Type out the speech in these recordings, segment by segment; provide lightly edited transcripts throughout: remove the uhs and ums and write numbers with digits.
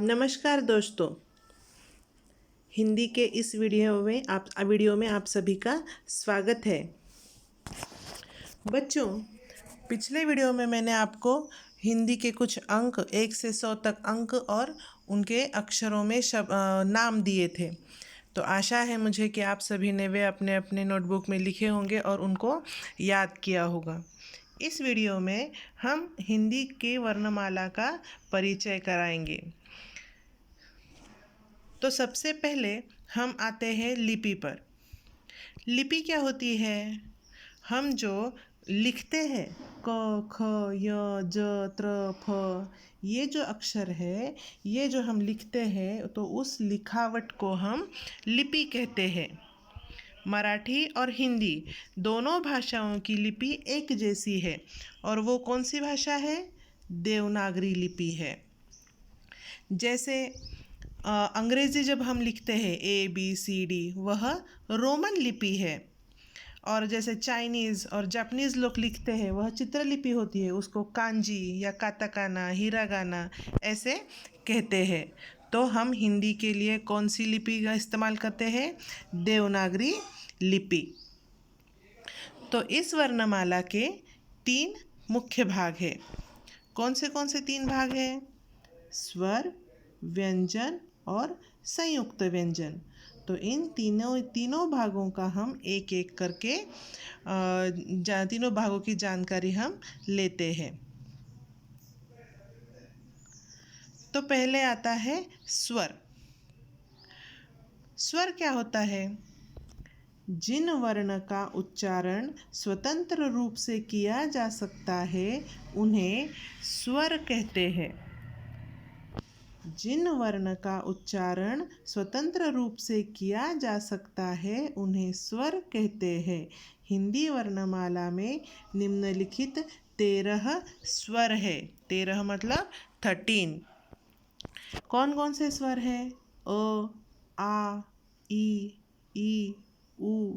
नमस्कार दोस्तों। हिंदी के इस वीडियो में आप सभी का स्वागत है। बच्चों, पिछले वीडियो में मैंने आपको हिंदी के कुछ अंक 1 से 100 तक अंक और उनके अक्षरों में नाम दिए थे। तो आशा है मुझे कि आप सभी ने वे अपने अपने नोटबुक में लिखे होंगे और उनको याद किया होगा। इस वीडियो में हम हिंदी के वर्णमाला का परिचय कराएंगे। तो सबसे पहले हम आते हैं लिपि पर। लिपि क्या होती है? हम जो लिखते हैं क ख य ज त्र फ, ये जो अक्षर है, ये जो हम लिखते हैं तो उस लिखावट को हम लिपि कहते हैं। मराठी और हिंदी दोनों भाषाओं की लिपि एक जैसी है और वो कौन सी भाषा है? देवनागरी लिपि है। जैसे अंग्रेज़ी जब हम लिखते हैं ABCD, वह रोमन लिपि है। और जैसे चाइनीज़ और जापानीज़ लोग लिखते हैं वह चित्रलिपि होती है, उसको कांजी या काताकाना, हिरागाना ऐसे कहते हैं। तो हम हिंदी के लिए कौन सी लिपि का इस्तेमाल करते हैं? देवनागरी लिपि। तो इस वर्णमाला के 3 मुख्य भाग हैं। कौन से 3 भाग हैं? स्वर, व्यंजन और संयुक्त व्यंजन। तो इन तीनों भागों का हम एक एक करके तीनों भागों की जानकारी हम लेते हैं। तो पहले आता है स्वर। स्वर क्या होता है? जिन वर्ण का उच्चारण स्वतंत्र रूप से किया जा सकता है उन्हें स्वर कहते हैं। जिन वर्ण का उच्चारण स्वतंत्र रूप से किया जा सकता है उन्हें स्वर कहते हैं। हिंदी वर्णमाला में निम्नलिखित 13 स्वर है। 13 मतलब 13। कौन कौन से स्वर है? अ, आ, ई, उ,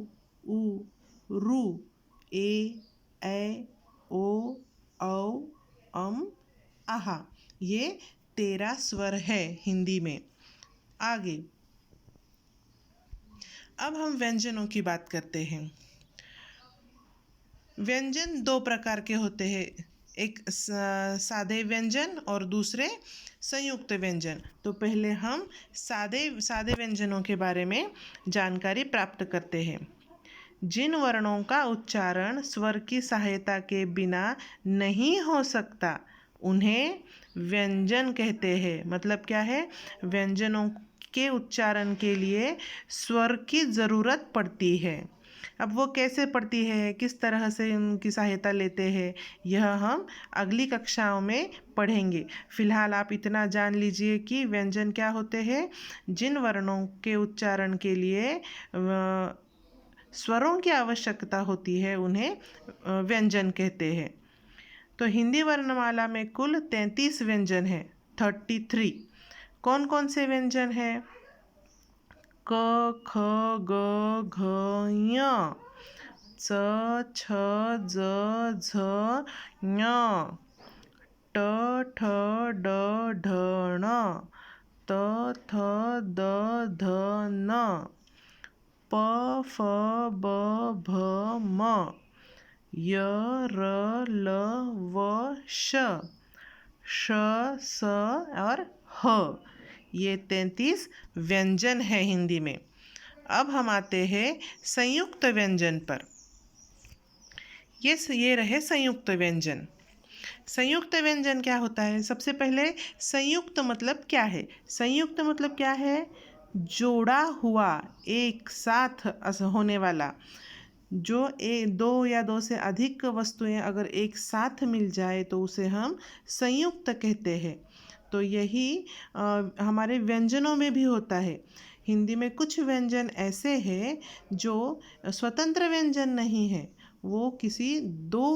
रू, ए, ओ, औ, आहा। ये 13 स्वर है हिंदी में। आगे अब हम व्यंजनों की बात करते हैं। व्यंजन 2 प्रकार के होते हैं, एक सादे व्यंजन और दूसरे संयुक्त व्यंजन। तो पहले हम सादे व्यंजनों के बारे में जानकारी प्राप्त करते हैं। जिन वर्णों का उच्चारण स्वर की सहायता के बिना नहीं हो सकता उन्हें व्यंजन कहते हैं। मतलब क्या है? व्यंजनों के उच्चारण के लिए स्वर की ज़रूरत पड़ती है। अब वो कैसे पड़ती है, किस तरह से उनकी सहायता लेते हैं, यह हम अगली कक्षाओं में पढ़ेंगे। फिलहाल आप इतना जान लीजिए कि व्यंजन क्या होते हैं। जिन वर्णों के उच्चारण के लिए स्वरों की आवश्यकता होती है उन्हें व्यंजन कहते हैं। तो हिंदी वर्णमाला में कुल 33 व्यंजन हैं, 33। कौन कौन से व्यंजन हैं? क, ख, ग, घ, ञ, च, छ, ज, झ, ञ, ट, ठ, ड, ढ, ण, त, थ, द, ध, न, प, फ, ब, भ, म, य, र, ल, व, श, स और ह। ये 33 व्यंजन है हिंदी में। अब हम आते हैं संयुक्त व्यंजन पर। ये रहे संयुक्त व्यंजन। संयुक्त व्यंजन क्या होता है? सबसे पहले संयुक्त मतलब क्या है? संयुक्त मतलब क्या है? जोड़ा हुआ, एक साथ होने वाला। जो दो या दो से अधिक वस्तुएं अगर एक साथ मिल जाए तो उसे हम संयुक्त कहते हैं। तो यही हमारे व्यंजनों में भी होता है। हिंदी में कुछ व्यंजन ऐसे हैं जो स्वतंत्र व्यंजन नहीं है, वो किसी दो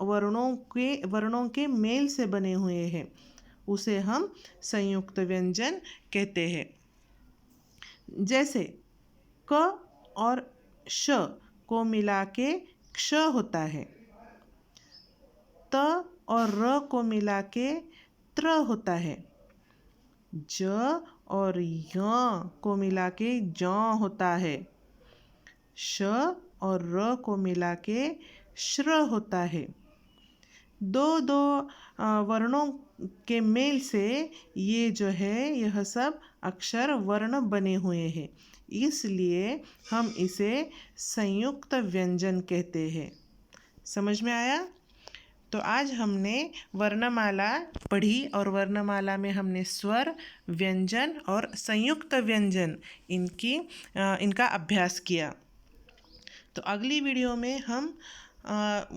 वर्णों के मेल से बने हुए हैं, उसे हम संयुक्त व्यंजन कहते हैं। जैसे क और श को मिला के क्ष होता है, त और र को मिला के त्र होता है, ज और य को मिला के ज होता है। श और र को मिला के श्र होता है। दो दो वर्णों के मेल से ये जो है यह सब अक्षर वर्ण बने हुए हैं, इसलिए हम इसे संयुक्त व्यंजन कहते हैं। समझ में आया? तो आज हमने वर्णमाला पढ़ी और वर्णमाला में हमने स्वर, व्यंजन और संयुक्त व्यंजन इनका अभ्यास किया। तो अगली वीडियो में हम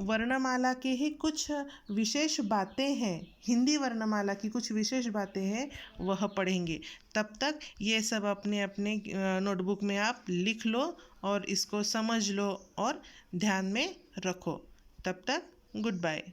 वर्णमाला के ही कुछ विशेष बातें हैं, हिंदी वर्णमाला की कुछ विशेष बातें हैं, वह पढ़ेंगे। तब तक ये सब अपने अपने नोटबुक में आप लिख लो और इसको समझ लो और ध्यान में रखो। तब तक गुड बाय।